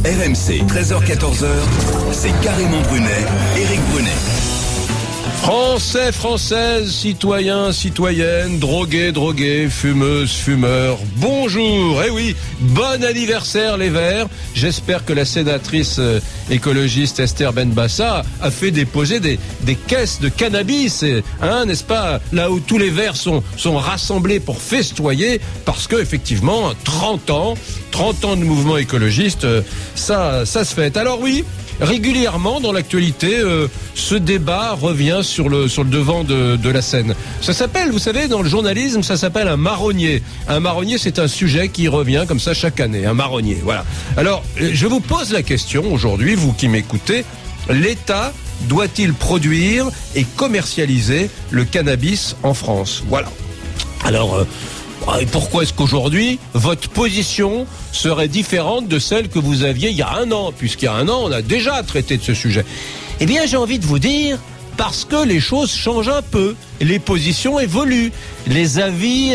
RMC, 13h-14h, c'est Carrément Brunet, Éric Brunet. Français, Françaises, citoyens, citoyennes, drogués, fumeuses, fumeurs, bonjour, eh oui, bon anniversaire les Verts. J'espère que la sénatrice écologiste Esther Benbassa a fait déposer des caisses de cannabis, n'est-ce pas, là où tous les Verts sont rassemblés pour festoyer, parce que effectivement, 30 ans de mouvement écologiste, ça se fête. Alors oui, régulièrement dans l'actualité, ce débat revient sur le devant de la scène. Ça s'appelle, vous savez, dans le journalisme, ça s'appelle un marronnier. Un marronnier, c'est un sujet qui revient comme ça chaque année. Un marronnier, voilà. Alors, je vous pose la question aujourd'hui, vous qui m'écoutez, l'État doit-il produire et commercialiser le cannabis en France? Voilà. Alors, pourquoi est-ce qu'aujourd'hui, votre position serait différente de celle que vous aviez il y a un an? Puisqu'il y a un an, on a déjà traité de ce sujet. Eh bien, j'ai envie de vous dire, parce que les choses changent un peu, les positions évoluent, les avis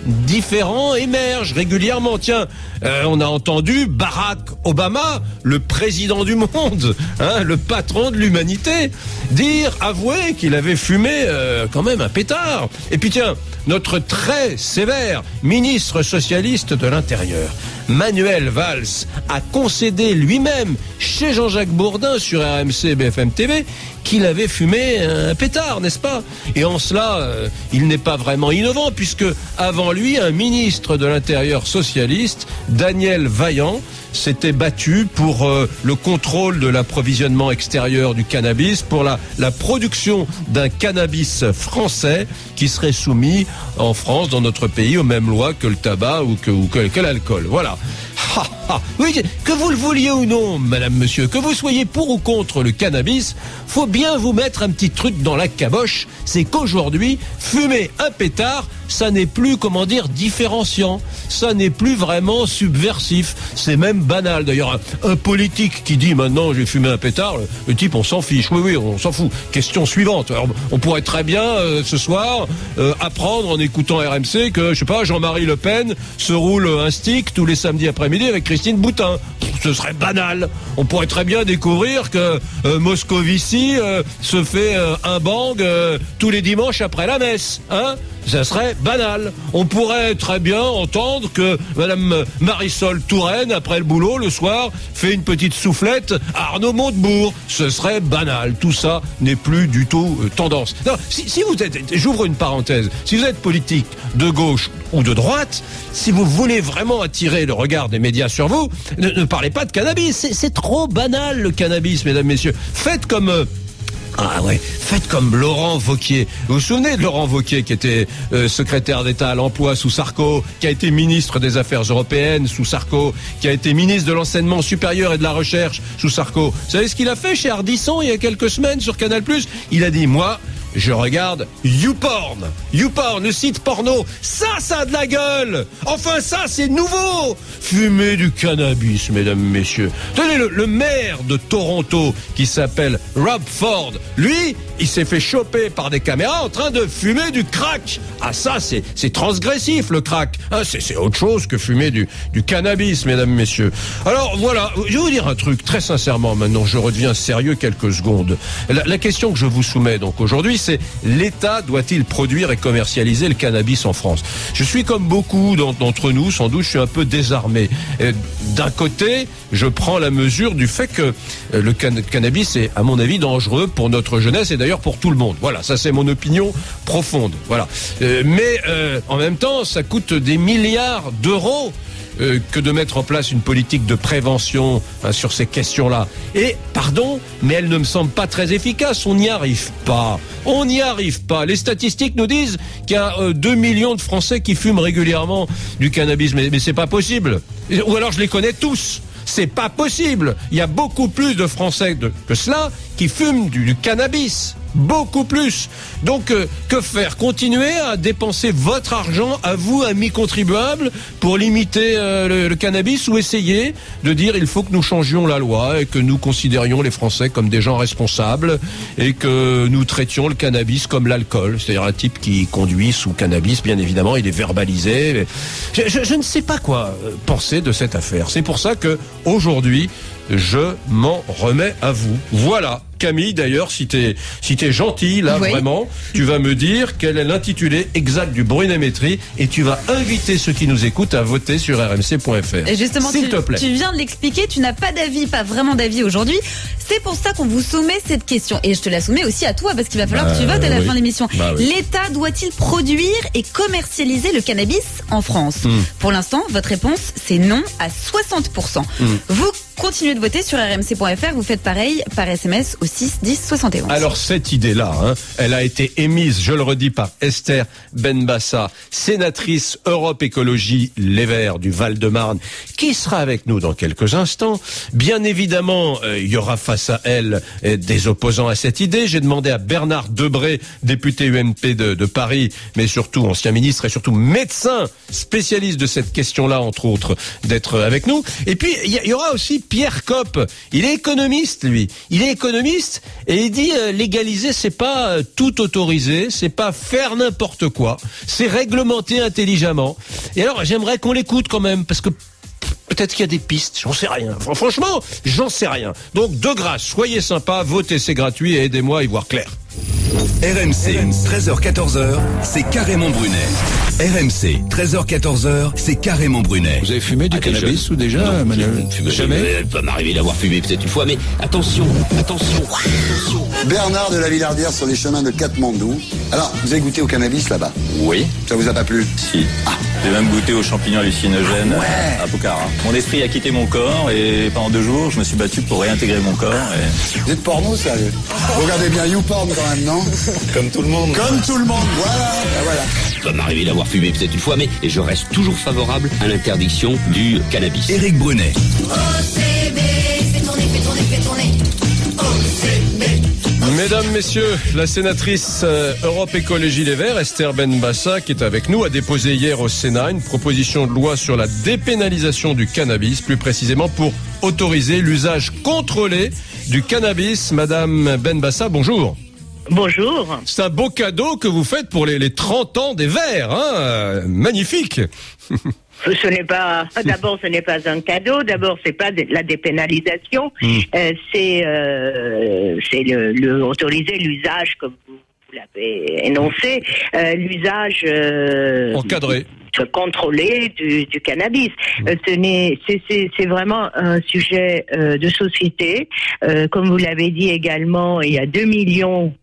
différents émergent régulièrement. Tiens, on a entendu Barack Obama, le président du monde, le patron de l'humanité, avouer qu'il avait fumé quand même un pétard. Et puis tiens, notre très sévère ministre socialiste de l'Intérieur, Manuel Valls, a concédé lui-même chez Jean-Jacques Bourdin sur RMC BFM TV qu'il avait fumé un pétard, n'est-ce pas? Et en cela, il n'est pas vraiment innovant, puisque avant lui, un ministre de l'Intérieur socialiste, Daniel Vaillant, s'était battu pour le contrôle de l'approvisionnement extérieur du cannabis, pour la production d'un cannabis français qui serait soumis en France, dans notre pays, aux mêmes lois que le tabac ou que l'alcool. Voilà. Oui, que vous le vouliez ou non, madame, monsieur, que vous soyez pour ou contre le cannabis, faut bien vous mettre un petit truc dans la caboche, c'est qu'aujourd'hui, fumer un pétard, ça n'est plus, différenciant, ça n'est plus vraiment subversif, c'est même banal. D'ailleurs, un politique qui dit maintenant j'ai fumé un pétard, le type on s'en fiche, oui, on s'en fout. Question suivante, alors, on pourrait très bien ce soir apprendre en écoutant RMC que, je sais pas, Jean-Marie Le Pen se roule un stick tous les samedis après-midi avec Christine Boutin. Ce serait banal. On pourrait très bien découvrir que Moscovici se fait un bang tous les dimanches après la messe, Ça serait banal. On pourrait très bien entendre que madame Marisol Touraine, après le boulot, le soir, fait une petite soufflette à Arnaud Montebourg. Ce serait banal. Tout ça n'est plus du tout tendance. Non, si vous êtes, j'ouvre une parenthèse, si vous êtes politique de gauche ou de droite, si vous voulez vraiment attirer le regard des médias sur vous, ne parlez pas de cannabis. C'est trop banal, le cannabis, mesdames, messieurs. Faites comme Laurent Wauquiez. Vous vous souvenez de Laurent Wauquiez, qui était secrétaire d'État à l'emploi sous Sarko, qui a été ministre des Affaires européennes sous Sarko, qui a été ministre de l'enseignement supérieur et de la recherche sous Sarko. Vous savez ce qu'il a fait chez Ardisson il y a quelques semaines sur Canal+? Il a dit, moi, je regarde YouPorn, le site porno. Ça a de la gueule. Enfin, ça, c'est nouveau. Fumer du cannabis, mesdames, messieurs. Tenez, le maire de Toronto, qui s'appelle Rob Ford, lui, il s'est fait choper par des caméras en train de fumer du crack. Ah, ça, c'est transgressif, le crack. C'est autre chose que fumer du cannabis, mesdames, messieurs. Alors, voilà, je vais vous dire un truc, très sincèrement, maintenant, je redeviens sérieux quelques secondes. La question que je vous soumets, donc, aujourd'hui, c'est l'État doit-il produire et commercialiser le cannabis en France? Je suis comme beaucoup d'entre nous, sans doute, je suis un peu désarmé. D'un côté, je prends la mesure du fait que le cannabis est, à mon avis, dangereux pour notre jeunesse et d'ailleurs pour tout le monde. Voilà, ça c'est mon opinion profonde. Voilà. Mais en même temps, ça coûte des milliards d'euros que de mettre en place une politique de prévention sur ces questions-là. Et, pardon, mais elle ne me semble pas très efficace. On n'y arrive pas. Les statistiques nous disent qu'il y a 2 millions de Français qui fument régulièrement du cannabis. Mais c'est pas possible. Ou alors je les connais tous. C'est pas possible. Il y a beaucoup plus de Français que cela qui fument du cannabis. beaucoup plus. Donc, que faire? Continuer à dépenser votre argent, à vous, amis contribuables, pour limiter le cannabis, ou essayer de dire il faut que nous changions la loi et que nous considérions les Français comme des gens responsables et que nous traitions le cannabis comme l'alcool. C'est-à-dire un type qui conduit sous cannabis, bien évidemment, il est verbalisé. Je ne sais pas quoi penser de cette affaire. C'est pour ça que aujourd'hui, je m'en remets à vous. Voilà. Camille, d'ailleurs, si t'es gentil, là, oui, vraiment, tu vas me dire quel est l'intitulé exact du Brunet-Métrie et tu vas inviter ceux qui nous écoutent à voter sur rmc.fr. Et justement, s'il te plaît. Tu viens de l'expliquer, tu n'as pas d'avis, pas vraiment d'avis aujourd'hui. C'est pour ça qu'on vous soumet cette question. Et je te la soumets aussi à toi, parce qu'il va falloir que tu votes à la fin de l'émission. Oui. L'État doit-il produire et commercialiser le cannabis en France? Pour l'instant, votre réponse, c'est non à 60%. Vous continuez de voter sur rmc.fr, vous faites pareil par SMS au 6 10 71. Alors cette idée-là, elle a été émise, je le redis, par Esther Benbassa, sénatrice Europe Écologie Les Verts du Val-de-Marne, qui sera avec nous dans quelques instants. Bien évidemment, il y aura face à elle des opposants à cette idée. J'ai demandé à Bernard Debré, député UMP de Paris, mais surtout ancien ministre et surtout médecin, spécialiste de cette question-là, entre autres, d'être avec nous. Et puis, il y aura aussi Pierre Copp. Il est économiste, lui. Il est économiste et il dit légaliser, c'est pas tout autoriser, c'est pas faire n'importe quoi, c'est réglementer intelligemment. Et alors, j'aimerais qu'on l'écoute quand même, parce que peut-être qu'il y a des pistes, j'en sais rien. Franchement, j'en sais rien. Donc, de grâce, soyez sympas, votez, c'est gratuit et aidez-moi à y voir clair. RMC, 13h-14h, c'est carrément Brunet. RMC, 13h-14h, c'est carrément Brunet. Vous avez fumé du cannabis ou déjà, non, Manuel? Jamais. Il peut m'arriver d'avoir fumé peut-être une fois, mais attention. Bernard de la Villardière sur les chemins de Katmandou. Alors, vous avez goûté au cannabis là-bas? Oui. Ça vous a pas plu? Si. J'ai même goûté aux champignons hallucinogènes à Pokhara. Mon esprit a quitté mon corps et pendant 2 jours, je me suis battu pour réintégrer mon corps. Vous êtes porno, sérieux? Regardez bien YouPorn quand même, non? Comme tout le monde. Comme tout le monde, voilà. Il peut m'arriver d'avoir fumé peut-être une fois, mais je reste toujours favorable à l'interdiction du cannabis. Éric Brunet. OCB, fais tourner. OCB. Mesdames, messieurs, la sénatrice Europe Écologie Les Verts, Esther Benbassa, qui est avec nous, a déposé hier au Sénat une proposition de loi sur la dépénalisation du cannabis, plus précisément pour autoriser l'usage contrôlé du cannabis. Madame Benbassa, bonjour. Bonjour. C'est un beau cadeau que vous faites pour les 30 ans des Verts, hein. Magnifique. Ce n'est pas un cadeau. D'abord, c'est pas la dépénalisation. C'est autoriser l'usage, comme vous l'avez énoncé, l'usage encadré, contrôlé du cannabis. C'est vraiment un sujet de société. Comme vous l'avez dit également, il y a 2 millions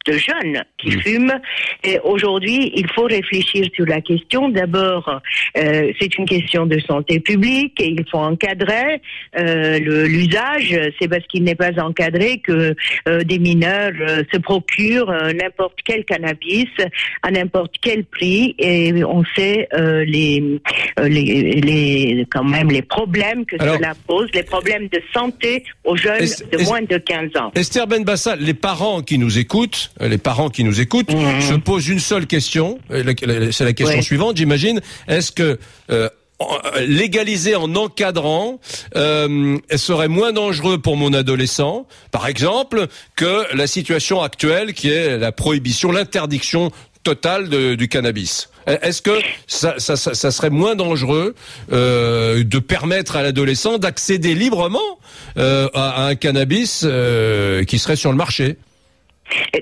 de jeunes qui fument. Et aujourd'hui, il faut réfléchir sur la question. D'abord, c'est une question de santé publique et il faut encadrer l'usage. C'est parce qu'il n'est pas encadré que des mineurs se procurent n'importe quel cannabis à n'importe quel prix, et on sait quand même les problèmes que cela pose, les problèmes de santé aux jeunes de moins de 15 ans. Esther Benbassa, les parents qui nous écoutent se posent une seule question, c'est la question suivante, j'imagine. Est-ce que légaliser en encadrant serait moins dangereux pour mon adolescent, par exemple, que la situation actuelle qui est la prohibition, l'interdiction totale du cannabis? Est-ce que ça serait moins dangereux de permettre à l'adolescent d'accéder librement à un cannabis qui serait sur le marché?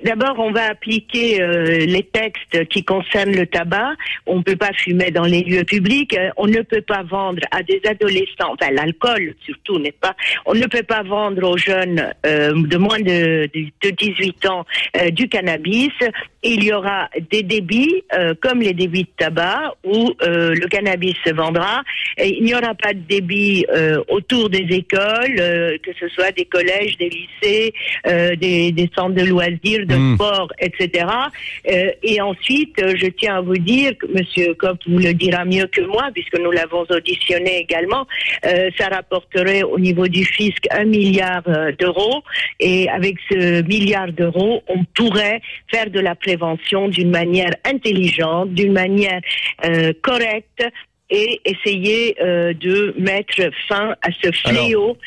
D'abord, on va appliquer les textes qui concernent le tabac. On ne peut pas fumer dans les lieux publics. On ne peut pas vendre à des adolescents, enfin l'alcool surtout, n'est-ce pas? On ne peut pas vendre aux jeunes de moins de 18 ans du cannabis. il y aura des débits, comme les débits de tabac, où le cannabis se vendra. Et il n'y aura pas de débit autour des écoles, que ce soit des collèges, des lycées, des centres de loisirs, de sport, etc. Et ensuite, je tiens à vous dire, que Monsieur Kopp vous le dira mieux que moi, puisque nous l'avons auditionné également, ça rapporterait au niveau du fisc 1 milliard d'euros. Et avec ce milliard d'euros, on pourrait faire de la prévention d'une manière intelligente, d'une manière correcte, et essayer de mettre fin à ce fléau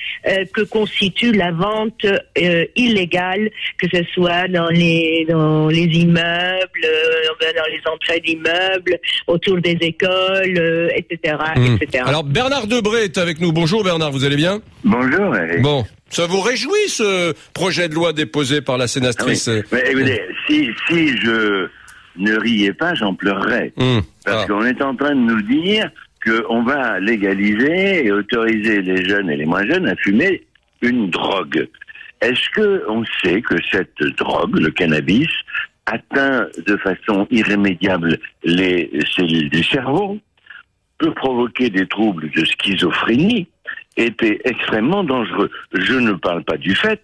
que constitue la vente illégale, que ce soit dans les immeubles, dans les entrées d'immeubles, autour des écoles, etc., etc. Alors Bernard Debré est avec nous. Bonjour Bernard, vous allez bien ? Bonjour Eric. Bon, ça vous réjouit ce projet de loi déposé par la sénatrice ? Mais écoutez, si je ne riais pas, j'en pleurerais. Parce qu'on est en train de nous dire qu'on va légaliser et autoriser les jeunes et les moins jeunes à fumer une drogue. Est-ce qu'on sait que cette drogue, le cannabis, atteint de façon irrémédiable les cellules du cerveau, peut provoquer des troubles de schizophrénie, était extrêmement dangereux. Je ne parle pas du fait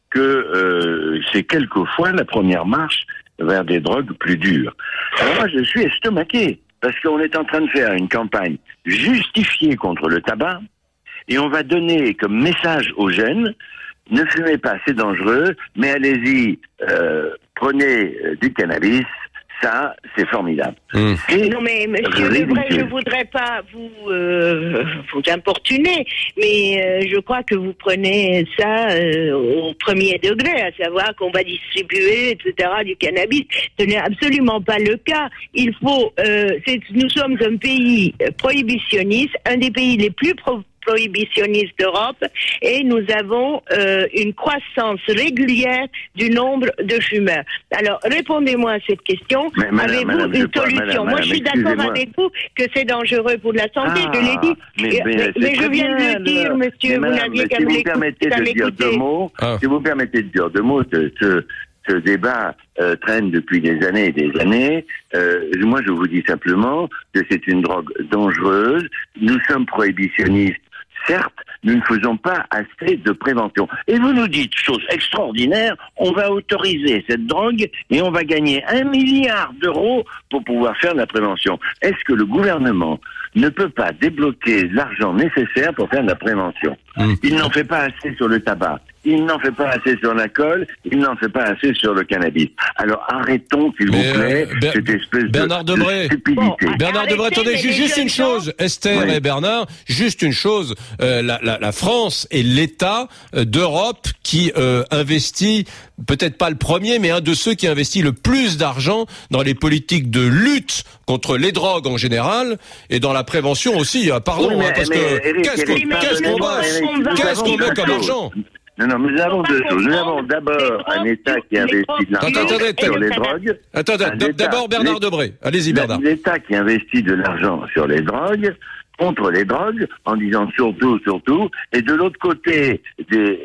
que c'est quelquefois la première marche vers des drogues plus dures. Alors moi, je suis estomaqué, parce qu'on est en train de faire une campagne justifiée contre le tabac, et on va donner comme message aux jeunes, ne fumez pas, c'est dangereux, mais allez-y, prenez du cannabis, ça, c'est formidable. Non mais monsieur Debré, je voudrais pas vous importuner, mais je crois que vous prenez ça au premier degré, à savoir qu'on va distribuer, etc., du cannabis. Ce n'est absolument pas le cas. Il faut, nous sommes un pays prohibitionniste, un des pays les plus prohibitionniste d'Europe, et nous avons une croissance régulière du nombre de fumeurs. Alors, répondez-moi à cette question. Avez-vous une solution? Moi, je suis d'accord avec vous que c'est dangereux pour la santé, je l'ai dit. Mais je viens de le dire, monsieur, vous n'aviez qu'à m'écouter. Si vous permettez de dire deux mots, ce débat traîne depuis des années et des années. Moi, je vous dis simplement que c'est une drogue dangereuse. Nous sommes prohibitionnistes. Certes, nous ne faisons pas assez de prévention. Et vous nous dites, chose extraordinaire, on va autoriser cette drogue et on va gagner 1 milliard d'euros pour pouvoir faire de la prévention. Est-ce que le gouvernement ne peut pas débloquer l'argent nécessaire pour faire de la prévention? Il n'en fait pas assez sur le tabac, il n'en fait pas assez sur l'alcool, il n'en fait pas assez sur le cannabis. Alors arrêtons, s'il vous plaît, cette espèce de stupidité. Bernard Debré, attendez, juste une chose, Esther et Bernard, juste une chose, la France est l'État d'Europe qui investit, peut-être pas le premier, mais un de ceux qui investit le plus d'argent dans les politiques de lutte contre les drogues en général et dans la prévention aussi. Pardon, parce que qu'est-ce qu'on met comme argent? Non, nous avons deux choses. Nous avons d'abord un État qui investit de l'argent sur les drogues. Attendez, d'abord Bernard Debré. Allez-y Bernard. L'État qui investit de l'argent sur les drogues, contre les drogues, en disant surtout, et de l'autre côté, des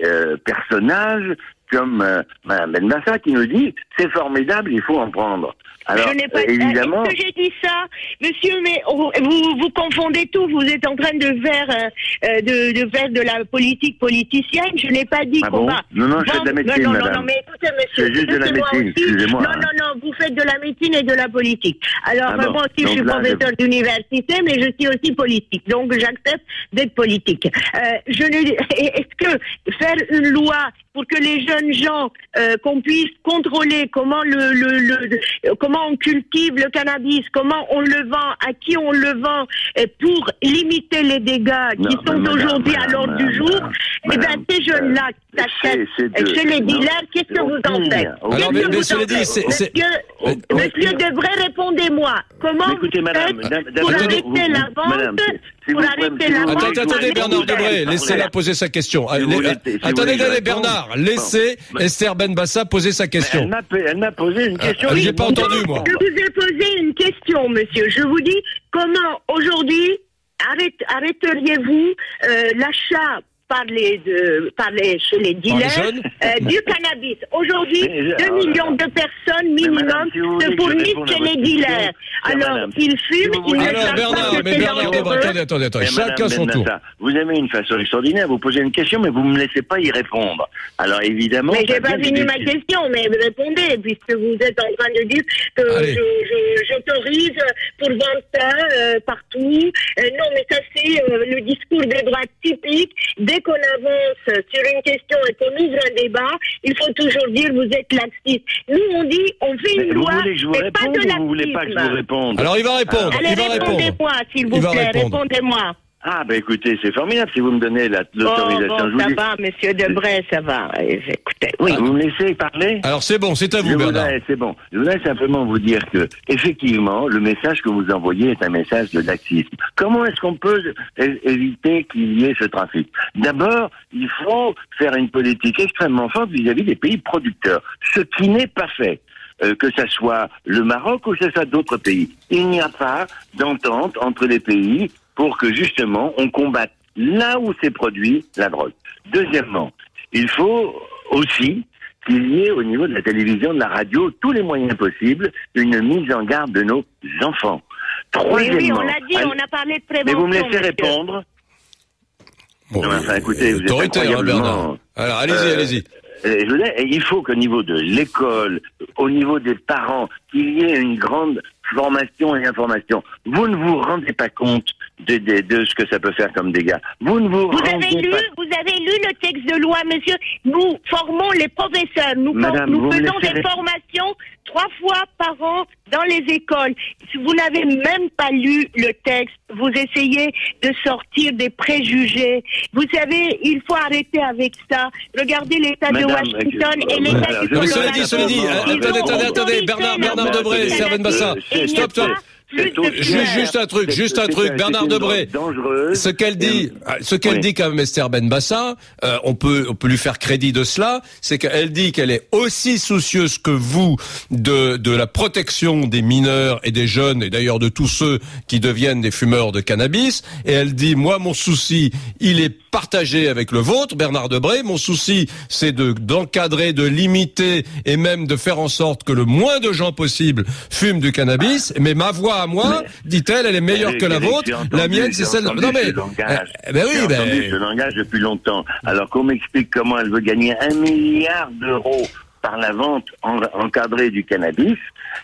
personnages comme Mme Benbassa qui nous dit « c'est formidable, il faut en prendre ». Alors, je n'ai pas évidemment. Est-ce que j'ai dit ça, monsieur? Mais vous confondez tout. Vous êtes en train de faire de la politique politicienne. Je n'ai pas dit qu'on va. Non, je fais de la médecine, madame. Non, mais écoutez, monsieur. C'est juste de la médecine, excusez-moi. Non, vous faites de la médecine et de la politique. Alors, moi aussi, je suis professeur d'université, mais je suis aussi politique. Donc, j'accepte d'être politique. Est-ce que faire une loi pour que les jeunes gens, qu'on puisse contrôler comment comment on cultive le cannabis, comment on le vend, à qui on le vend, pour limiter les dégâts qui sont aujourd'hui à l'ordre du jour, eh bien, ces jeunes-là qui s'achètent chez les dealers, qu'est-ce que vous en faites? Alors, Monsieur Debré, répondez-moi. Comment vous faites pour arrêter la vente? Attendez, Bernard Debré, laissez-la poser sa question. Attendez, Bernard, laissez Esther Benbassa poser sa question. Elle m'a posé une question. J'ai pas entendu, moi. Je vous ai posé une question, monsieur. Je vous dis, comment aujourd'hui arrêteriez-vous l'achat parler chez les dealers du cannabis. Aujourd'hui, 2 millions de personnes minimum se fournissent chez les dealers. Alors, ils fument, ils ne savent pas que c'est dangereux. Attendez, chacun son tour. Vous aimez une façon extraordinaire, vous posez une question, mais vous ne me laissez pas y répondre. Alors, évidemment... Mais j'ai pas fini ma question, mais répondez, puisque vous êtes en train de dire que j'autorise pour vendre ça partout. Non, mais ça, c'est le discours des droites typique. Dès qu'on avance sur une question et qu'on ouvre un débat, il faut toujours dire vous êtes laxiste. Nous, on dit, on fait une loi, mais pas de laxisme. Vous voulez pas que je vous réponde? Alors, il va répondre. Allez, répondez-moi, s'il vous plaît, répondez-moi. Ah, ben écoutez, c'est formidable si vous me donnez l'autorisation. Bon, ça va, monsieur Debray, ça va. Écoutez, oui. Vous me laissez parler? Alors c'est bon, c'est à vous, Bernard. C'est bon. Je voudrais simplement vous dire que, effectivement, le message que vous envoyez est un message de laxisme. Comment est-ce qu'on peut éviter qu'il y ait ce trafic? D'abord, il faut faire une politique extrêmement forte vis-à-vis des pays producteurs, ce qui n'est pas fait. Que ça soit le Maroc ou que ce soit d'autres pays. Il n'y a pas d'entente entre les pays pour que justement on combatte là où s'est produit la drogue. Deuxièmement, il faut aussi qu'il y ait au niveau de la télévision, de la radio, tous les moyens possibles, une mise en garde de nos enfants. Troisièmement, oui, on l'a dit, on a parlé de prévention. Mais vous me laissez répondre. Bon, enfin, écoutez, vous êtes Bernard. Alors, allez-y. Il faut qu'au niveau de l'école, au niveau des parents, qu'il y ait une grande formation et information. Vous ne vous rendez pas compte de ce que ça peut faire comme dégâts. Vous avez lu le texte de loi, monsieur. Nous formons les professeurs. Nous faisons des formations 3 fois par an dans les écoles. Si vous n'avez même pas lu le texte, vous essayez de sortir des préjugés. Vous savez, il faut arrêter avec ça. Regardez l'état de Washington et l'état du Colorado. Cela dit, attendez, Bernard Debray, Serben Bassin. Stop. Juste un truc, Bernard Debray. Ce qu'elle dit quand même Esther Benbassa, on peut lui faire crédit de cela, c'est qu'elle dit qu'elle est aussi soucieuse que vous de la protection des mineurs et des jeunes, et d'ailleurs de tous ceux qui deviennent des fumeurs de cannabis, et elle dit, moi mon souci, il est partagé avec le vôtre, Bernard Debray, mon souci c'est d'encadrer, de limiter et même de faire en sorte que le moins de gens possible fument du cannabis, mais ma voix à moi, dit-elle, elle est meilleure que la vôtre. La mienne, c'est celle. Non mais, entendu ce langage depuis longtemps. Alors qu'on m'explique comment elle veut gagner 1 milliard d'euros par la vente encadrée du cannabis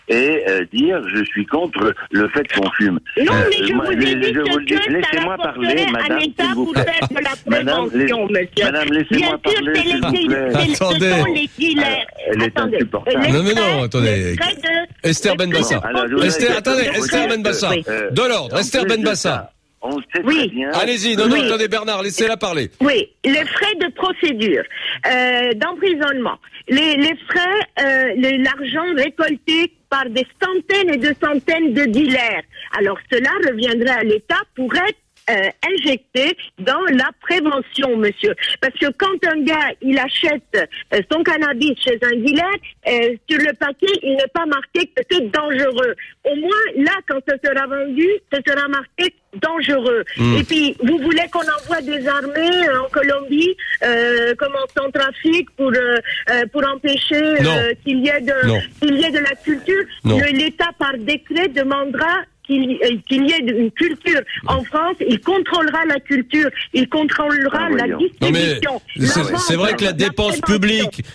et dire je suis contre le fait qu'on fume. Non, mais je vous ai dit que laissez-moi parler, madame, s'il vous plaît. Madame, laissez-moi parler, s'il vous plaît. Attendez. Elle est insupportable. Non, attendez. Esther Benbassa. Esther Benbassa. De l'ordre, Esther Benbassa. On sait très bien. Allez-y, attendez Bernard, laissez-la parler. Oui, les frais de procédure, d'emprisonnement, les frais, l'argent récolté par des centaines et de centaines de dealers. Alors cela reviendrait à l'État pour être injecté dans la prévention, monsieur. Parce que quand un gars, il achète son cannabis chez un dealer, sur le paquet, il n'est pas marqué que c'est dangereux. Au moins, là, quand ça sera vendu, ça sera marqué dangereux. Et puis, vous voulez qu'on envoie des armées en Colombie, comme en Centrafrique, pour empêcher qu'il y ait de la culture. L'État, par décret, demandera qu'il y ait une culture. En France, il contrôlera la culture, il contrôlera la distribution. C'est vrai que la dépense publique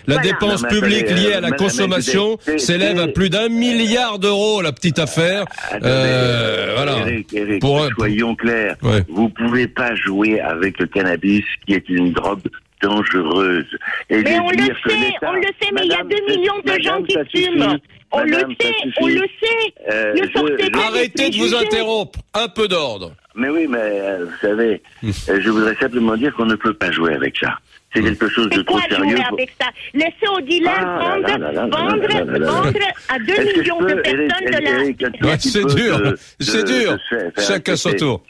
liée à la consommation s'élève à plus d'1 milliard d'euros, la petite affaire. Voilà. Eric, soyons clairs. Ouais. Vous pouvez pas jouer avec le cannabis, qui est une drogue dangereuse. Mais on le sait, mais il y a 2 millions de gens qui fument. On le sait. Arrêtez de vous interrompre. Un peu d'ordre. Mais oui, mais vous savez, je voudrais simplement dire qu'on ne peut pas jouer avec ça. C'est quelque chose de trop sérieux. Avec ça. Laissez aux dealers vendre à 2 millions de personnes de la... C'est dur. Chacun son tour.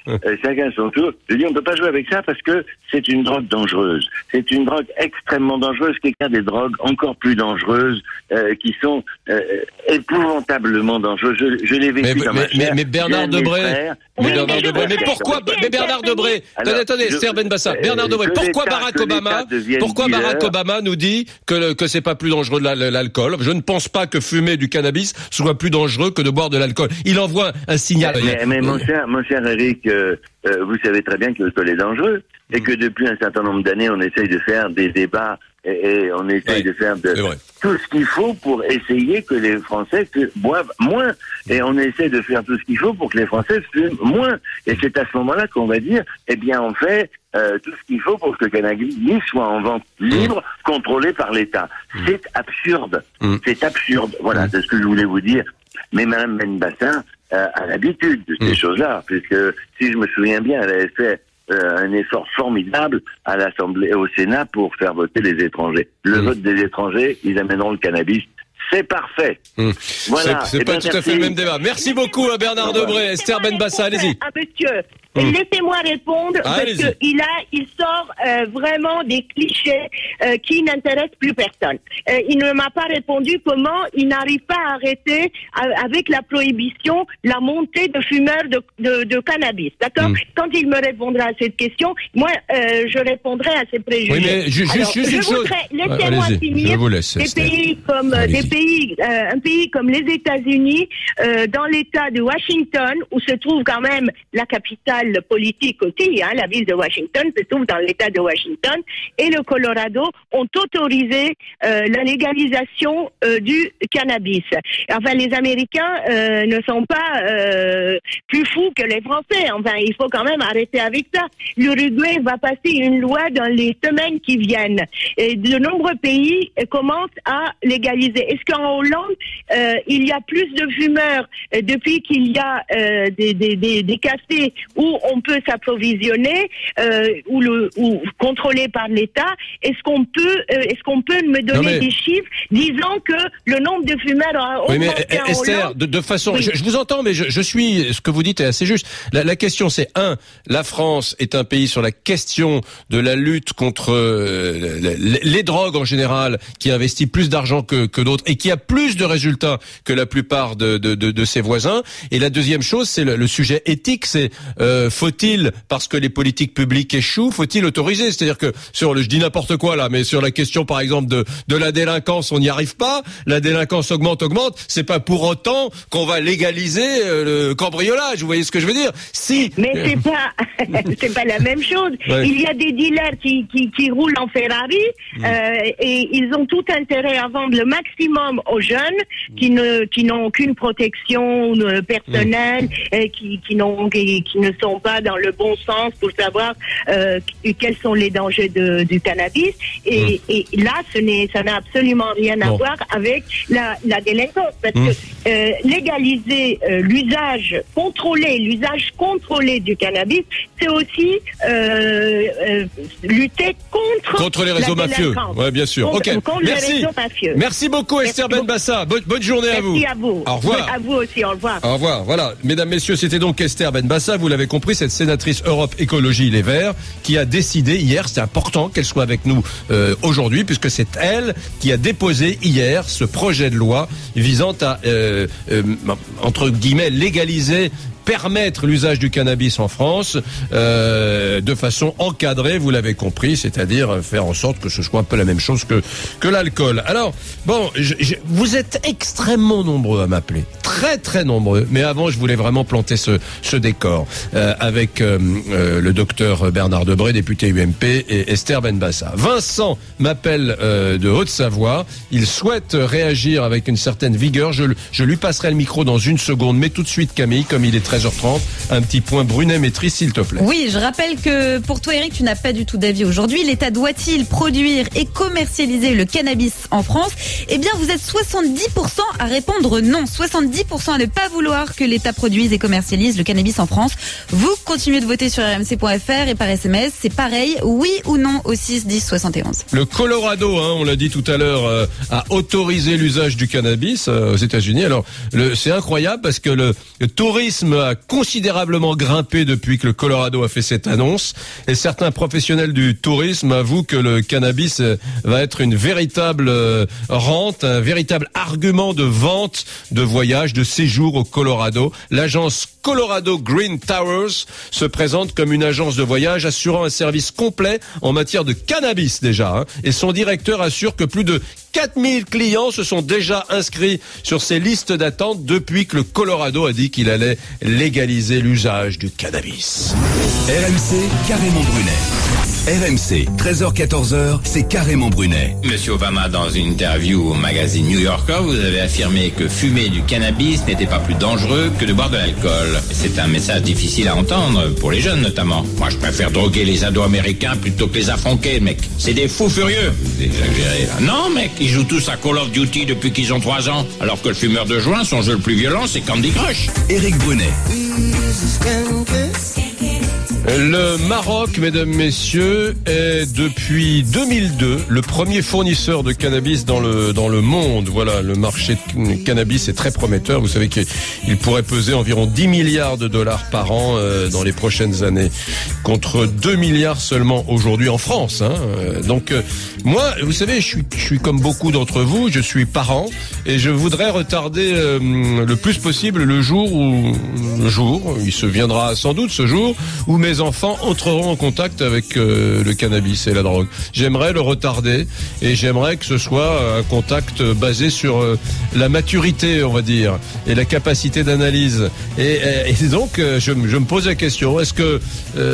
Chacun son tour. Je dis, on ne peut pas jouer avec ça parce que c'est une drogue dangereuse. C'est une drogue extrêmement dangereuse, qui est des drogues encore plus dangereuses, qui sont épouvantablement dangereuses. Je l'ai vécu dans ma chair. Mais Bernard Debré... Mais pourquoi Bernard Debré? Attendez, Esther Benbassa. Bernard Debré, pourquoi Barack Obama nous dit que c'est pas plus dangereux de l'alcool? Je ne pense pas que fumer du cannabis soit plus dangereux que de boire de l'alcool. Il envoie un signal. Mais mon cher Eric, vous savez très bien que l'alcool est dangereux et que depuis un certain nombre d'années, on essaye de faire des débats et on essaye de faire tout ce qu'il faut pour essayer que les Français boivent moins. Et on essaie de faire tout ce qu'il faut pour que les Français fument moins. Et c'est à ce moment-là qu'on va dire, eh bien, on fait tout ce qu'il faut pour que le cannabis soit en vente libre, contrôlé par l'État. C'est absurde. C'est absurde. Voilà, c'est ce que je voulais vous dire. Mais Mme Benbassa a l'habitude de ces choses-là, puisque, si je me souviens bien, elle avait fait un effort formidable à l'Assemblée et au Sénat pour faire voter les étrangers. Le vote des étrangers, ils amèneront le cannabis. C'est parfait. Voilà. C'est pas tout à fait le même débat. Merci beaucoup à Bernard Debré. Esther Benbassa, allez-y. Monsieur, laissez-moi répondre, parce que il sort vraiment des clichés qui n'intéressent plus personne. Il ne m'a pas répondu comment il n'arrive pas à arrêter avec la prohibition la montée de fumeurs de cannabis. D'accord? Quand il me répondra à cette question, moi je répondrai à ses préjugés. Oui, mais juste une chose. Laissez-moi finir. Je vous laisse, un pays comme les États-Unis, dans l'État de Washington, où se trouve quand même la capitale politique aussi, la ville de Washington se trouve dans l'État de Washington, et le Colorado ont autorisé la légalisation du cannabis. Enfin, les Américains ne sont pas plus fous que les Français. Enfin, il faut quand même arrêter avec ça. L'Uruguay va passer une loi dans les semaines qui viennent. Et de nombreux pays commencent à légaliser. Est-ce qu'en Hollande, il y a plus de fumeurs depuis qu'il y a des cafés où on peut s'approvisionner ou contrôlé par l'État? Est-ce qu'on peut me donner des chiffres disant que le nombre de fumeurs a augmenté? Oui, mais Esther, de façon, je vous entends, mais je suis, ce que vous dites est assez juste. La question, c'est la France est un pays sur la question de la lutte contre les drogues en général, qui investit plus d'argent que d'autres et qui a plus de résultats que la plupart de ses voisins. Et la deuxième chose, c'est le sujet éthique. C'est faut-il, parce que les politiques publiques échouent, faut-il autoriser? C'est-à-dire que je dis n'importe quoi là, mais sur la question par exemple de la délinquance, on n'y arrive pas. La délinquance augmente. C'est pas pour autant qu'on va légaliser le cambriolage. Vous voyez ce que je veux dire? Si. Mais c'est pas la même chose. Ouais. Il y a des dealers qui roulent en Ferrari et ils ont tout intérêt à vendre le maximum aux jeunes qui n'ont aucune protection personnelle et qui ne sont pas dans le bon sens pour savoir quels sont les dangers du cannabis. Et là, ça n'a absolument rien à voir avec la délinquance. Parce que légaliser l'usage contrôlé du cannabis, c'est aussi lutter contre les réseaux mafieux. Ouais, bien sûr. Merci beaucoup, Esther Benbassa. Bonne journée à vous. Merci à vous. Au revoir. À vous aussi, au revoir. Au revoir. Voilà. Mesdames, messieurs, c'était donc Esther Benbassa. Vous l'avez compris, cette sénatrice Europe Écologie Les Verts qui a décidé hier, c'est important qu'elle soit avec nous aujourd'hui, puisque c'est elle qui a déposé hier ce projet de loi visant à, entre guillemets, légaliser, permettre l'usage du cannabis en France de façon encadrée, vous l'avez compris, c'est-à-dire faire en sorte que ce soit un peu la même chose que l'alcool. Alors, bon, vous êtes extrêmement nombreux à m'appeler, très très nombreux, mais avant je voulais vraiment planter ce décor avec le docteur Bernard Debré, député UMP, et Esther Benbassa. Vincent m'appelle de Haute-Savoie, il souhaite réagir avec une certaine vigueur, je lui passerai le micro dans une seconde, mais tout de suite Camille, comme il est très 13h30. Un petit point Brunet-Métris, s'il te plaît. Oui, je rappelle que pour toi, Eric, tu n'as pas du tout d'avis aujourd'hui. L'État doit-il produire et commercialiser le cannabis en France? Eh bien, vous êtes 70% à répondre non. 70% à ne pas vouloir que l'État produise et commercialise le cannabis en France. Vous continuez de voter sur rmc.fr et par SMS. C'est pareil, oui ou non au 6 10 71. Le Colorado, on l'a dit tout à l'heure, a autorisé l'usage du cannabis aux États-Unis. Alors, c'est incroyable parce que le tourisme a considérablement grimpé depuis que le Colorado a fait cette annonce. Et certains professionnels du tourisme avouent que le cannabis va être une véritable rente, un véritable argument de vente de voyage, de séjour au Colorado. L'agence Colorado Green Towers se présente comme une agence de voyage assurant un service complet en matière de cannabis déjà. Et son directeur assure que plus de 4000 clients se sont déjà inscrits sur ces listes d'attente depuis que le Colorado a dit qu'il allait légaliser l'usage du cannabis. RMC, Carrément Brunet. RMC, 13h-14h, c'est Carrément Brunet. Monsieur Obama, dans une interview au magazine New Yorker, vous avez affirmé que fumer du cannabis n'était pas plus dangereux que de boire de l'alcool. C'est un message difficile à entendre, pour les jeunes notamment. Moi, je préfère droguer les Indo-Américains plutôt que les affronquer, mec. C'est des fous furieux. Vous exagérez, là. Non, mec, ils jouent tous à Call of Duty depuis qu'ils ont 3 ans. Alors que le fumeur de joint, son jeu le plus violent, c'est Candy Crush. Éric Brunet. Le Maroc, mesdames, messieurs, est depuis 2002 le premier fournisseur de cannabis dans le monde. Voilà, le marché de cannabis est très prometteur. Vous savez qu'il pourrait peser environ 10 milliards de dollars par an dans les prochaines années, contre 2 milliards seulement aujourd'hui en France. Donc, moi, vous savez, je suis comme beaucoup d'entre vous, je suis parent et je voudrais retarder le plus possible le jour, il se viendra sans doute ce jour, où mes enfants entreront en contact avec le cannabis et la drogue. J'aimerais le retarder et j'aimerais que ce soit un contact basé sur la maturité, on va dire, et la capacité d'analyse. Et donc, je me pose la question, est-ce que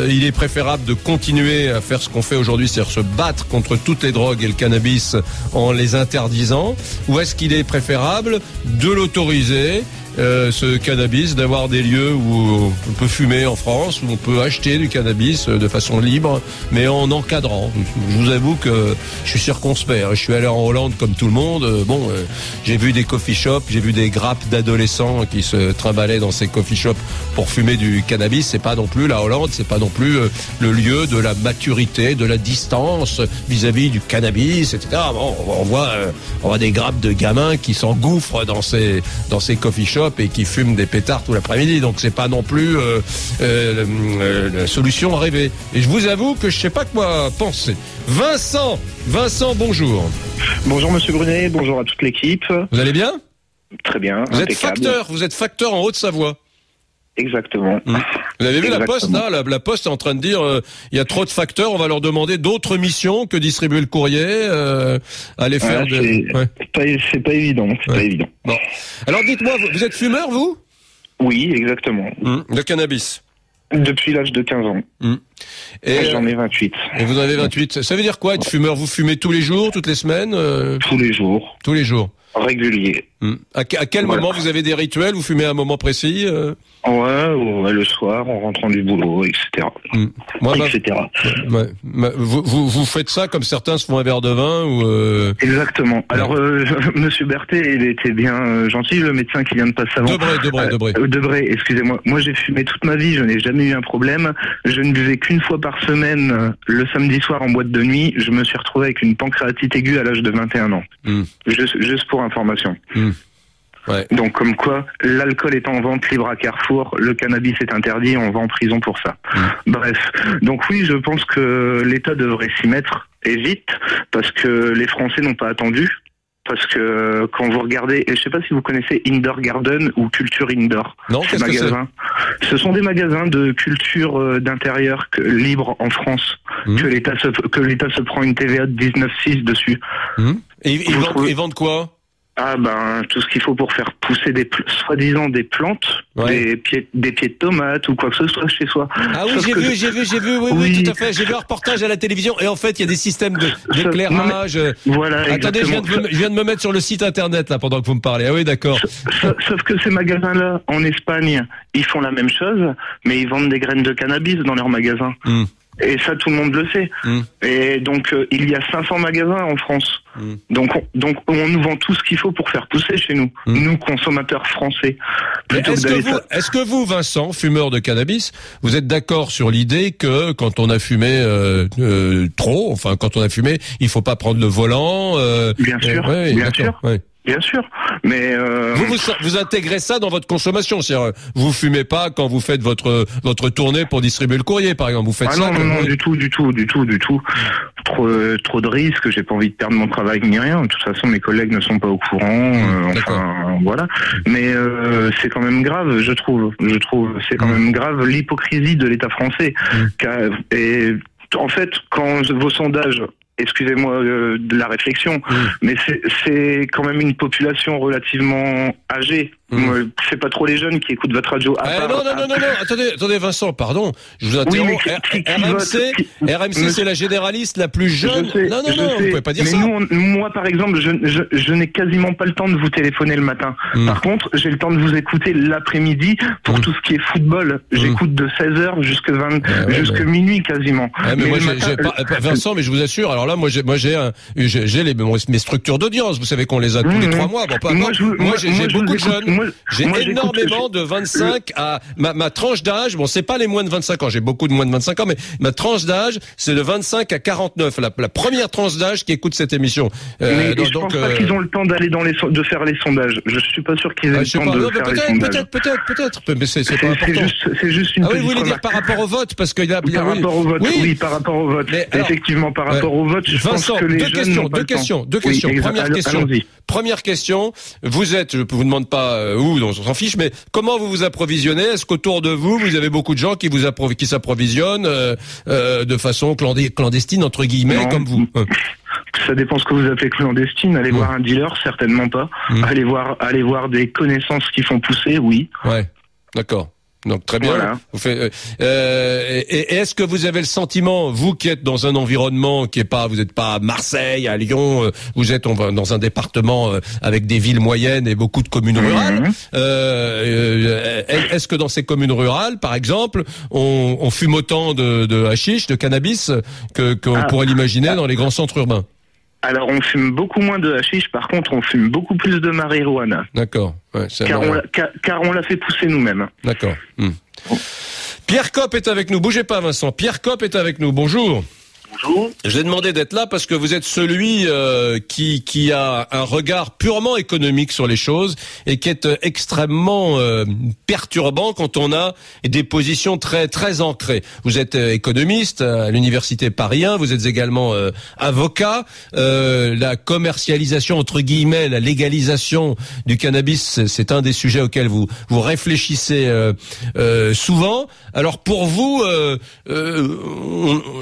il est préférable de continuer à faire ce qu'on fait aujourd'hui, c'est-à-dire se battre contre toutes les drogues et le cannabis en les interdisant, ou est-ce qu'il est préférable de l'autoriser, ce cannabis, d'avoir des lieux où on peut fumer en France, où on peut acheter du cannabis de façon libre, mais en encadrant. Je vous avoue que je suis circonspect. Je suis allé en Hollande comme tout le monde. J'ai vu des coffee shops, j'ai vu des grappes d'adolescents qui se trimballaient dans ces coffee shops pour fumer du cannabis. C'est pas non plus la Hollande, c'est pas non plus le lieu de la maturité, de la distance vis-à-vis du cannabis, etc. On voit des grappes de gamins qui s'engouffrent dans ces coffee shops et qui fument des pétards tout l'après-midi. Donc c'est pas non plus la solution rêvée. Et je vous avoue que je sais pas quoi penser. Vincent, bonjour. Bonjour Monsieur Brunet, bonjour à toute l'équipe. Vous allez bien? Très bien. Vous êtes facteur en Haute-Savoie. Exactement. Vous avez vu la Poste, là? La Poste est en train de dire il y a trop de facteurs, on va leur demander d'autres missions que distribuer le courrier, aller faire c'est pas évident, pas évident. Bon. Alors dites-moi, vous êtes fumeur, vous? Oui, exactement. De cannabis? Depuis l'âge de 15 ans. Et j'en ai 28. Et vous en avez 28. Ça veut dire quoi être fumeur? Vous fumez tous les jours, toutes les semaines? Tous les jours. Tous les jours. Régulier. À quel moment vous avez des rituels? Vous fumez à un moment précis? Ouais, le soir, en rentrant du boulot, etc. Vous faites ça comme certains se font un verre de vin ou Exactement. Alors, Monsieur Berthet, il était bien gentil, le médecin qui vient de passer avant. Debré, excusez-moi. Moi, j'ai fumé toute ma vie, je n'ai jamais eu un problème. Je ne buvais qu'une fois par semaine, le samedi soir en boîte de nuit. Je me suis retrouvé avec une pancréatite aiguë à l'âge de 21 ans. Juste pour information. Ouais. Donc comme quoi, l'alcool est en vente libre à Carrefour, le cannabis est interdit, on va en prison pour ça. Bref, donc oui, je pense que l'État devrait s'y mettre, et vite, parce que les Français n'ont pas attendu. Parce que quand vous regardez, et je sais pas si vous connaissez Indoor Garden ou Culture Indoor. Non, qu'est-ce que c'est? Ce sont des magasins de culture d'intérieur libres en France, que l'État se prend une TVA de 19,6 dessus. Et ils vendent quoi? Tout ce qu'il faut pour faire pousser soi-disant des plantes, des pieds de tomates ou quoi que ce soit chez soi. Ah oui, j'ai vu, oui, tout à fait. J'ai vu un reportage à la télévision et en fait, il y a des systèmes d'éclairage. Voilà. Attendez, je viens de me mettre sur le site internet là pendant que vous me parlez. Ah oui, d'accord. Sauf que ces magasins-là, en Espagne, ils font la même chose, mais ils vendent des graines de cannabis dans leurs magasins. Et ça, tout le monde le sait. Et donc, il y a 500 magasins en France. Donc, on nous vend tout ce qu'il faut pour faire pousser chez nous. Nous, consommateurs français. Est-ce que vous, Vincent, fumeur de cannabis, vous êtes d'accord sur l'idée que quand on a fumé trop, enfin, quand on a fumé, il faut pas prendre le volant Bien sûr, bien sûr. Ouais. Bien sûr, mais vous intégrez ça dans votre consommation, c'est-à-dire vous fumez pas quand vous faites votre tournée pour distribuer le courrier, par exemple. Vous faites ça non, du tout. Trop de risques. J'ai pas envie de perdre mon travail ni rien. De toute façon, mes collègues ne sont pas au courant. Voilà. Mais c'est quand même grave, je trouve. C'est quand même grave l'hypocrisie de l'État français. Et en fait, quand vos sondages. Excusez-moi de la réflexion, mais c'est quand même une population relativement âgée. C'est pas trop les jeunes qui écoutent votre radio. Non, attendez Vincent, pardon, je vous interromps. RMC c'est la généraliste la plus jeune. Non, vous pouvez pas dire ça. Mais moi par exemple, je n'ai quasiment pas le temps de vous téléphoner le matin. Par contre, j'ai le temps de vous écouter l'après-midi pour tout ce qui est football. J'écoute de 16h jusqu'à minuit quasiment. Mais moi, Vincent, mais je vous assure, alors là, moi j'ai mes structures d'audience. Vous savez qu'on les a tous les 3 mois. Bon, moi j'ai beaucoup de jeunes. J'ai énormément de 25 à ma tranche d'âge. Bon, c'est pas les moins de 25 ans. J'ai beaucoup de moins de 25 ans, mais ma tranche d'âge, c'est de 25 à 49. La première tranche d'âge qui écoute cette émission. Je pense pas qu'ils ont le temps d'aller de faire les sondages. Je suis pas sûr qu'ils aient le temps de faire les sondages. Peut-être. Mais c'est pas important. C'est juste une petite remarque. Vous voulez dire par rapport au vote, parce qu'il y a par rapport au vote. Oui, par rapport au vote. Effectivement, par rapport au vote. Vincent, deux questions. Première question. Je vous demande pas où, on s'en fiche, mais comment vous vous approvisionnez? Est-ce qu'autour de vous avez beaucoup de gens qui s'approvisionnent de façon clandestine entre guillemets, comme vous? Ça dépend ce que vous appelez clandestine. Aller voir un dealer, certainement pas. Aller voir des connaissances qui font pousser, oui. Ouais, d'accord. Donc très bien. Voilà. Et est-ce que vous avez le sentiment, vous qui êtes dans un environnement vous n'êtes pas à Marseille, à Lyon, vous êtes dans un département avec des villes moyennes et beaucoup de communes rurales. Est-ce que dans ces communes rurales, par exemple, on fume autant de hashish, de cannabis qu'on pourrait l'imaginer dans les grands centres urbains? Alors, on fume beaucoup moins de hashish, par contre, on fume beaucoup plus de marijuana. D'accord. Ouais, car on l'a fait pousser nous-mêmes. D'accord. Pierre Kopp est avec nous. Bougez pas, Vincent. Pierre Kopp est avec nous. Bonjour. Bonjour. Je vous ai demandé d'être là parce que vous êtes celui qui a un regard purement économique sur les choses et qui est extrêmement perturbant quand on a des positions très très ancrées. Vous êtes économiste à l'université Paris 1, vous êtes également avocat. La commercialisation entre guillemets, la légalisation du cannabis, c'est un des sujets auxquels vous réfléchissez souvent. Alors pour vous,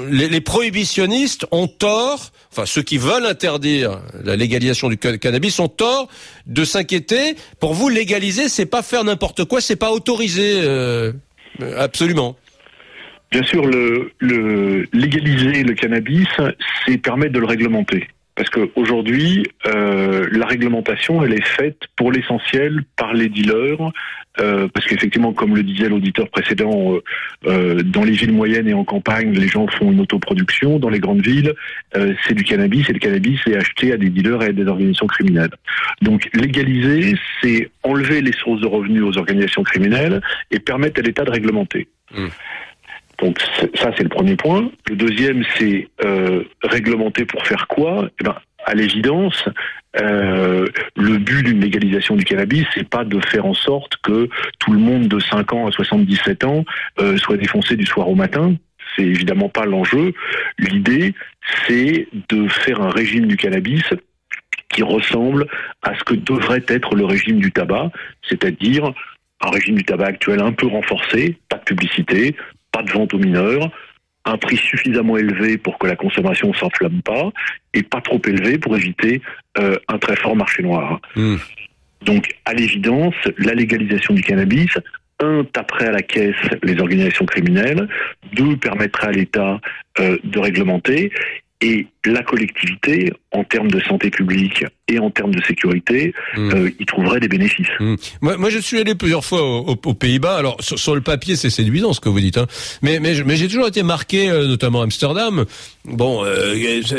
les prohibitionnistes ont tort, enfin ceux qui veulent interdire la légalisation du cannabis ont tort de s'inquiéter. Pour vous, légaliser, c'est pas faire n'importe quoi, c'est pas autoriser absolument. Bien sûr, légaliser le cannabis, c'est permettre de le réglementer. Parce qu'aujourd'hui, la réglementation, elle est faite pour l'essentiel par les dealers, parce qu'effectivement, comme le disait l'auditeur précédent, dans les villes moyennes et en campagne, les gens font une autoproduction. Dans les grandes villes, c'est du cannabis, et le cannabis est acheté à des dealers et à des organisations criminelles. Donc, légaliser, c'est enlever les sources de revenus aux organisations criminelles et permettre à l'État de réglementer. Donc ça, c'est le premier point. Le deuxième, c'est réglementer pour faire quoi? Eh ben, à l'évidence, le but d'une légalisation du cannabis, c'est pas de faire en sorte que tout le monde de 5 ans à 77 ans soit défoncé du soir au matin. C'est évidemment pas l'enjeu. L'idée, c'est de faire un régime du cannabis qui ressemble à ce que devrait être le régime du tabac, c'est-à-dire un régime du tabac actuel un peu renforcé, pas de publicité, pas de vente aux mineurs, un prix suffisamment élevé pour que la consommation s'enflamme pas, et pas trop élevé pour éviter un très fort marché noir. Donc, à l'évidence, la légalisation du cannabis, taperait à la caisse les organisations criminelles, 2, permettrait à l'État de réglementer, et la collectivité, en termes de santé publique et en termes de sécurité, y trouverait des bénéfices. Moi, je suis allé plusieurs fois aux Pays-Bas. Alors, sur le papier, c'est séduisant ce que vous dites, hein. Mais j'ai toujours été marqué, notamment à Amsterdam. Bon,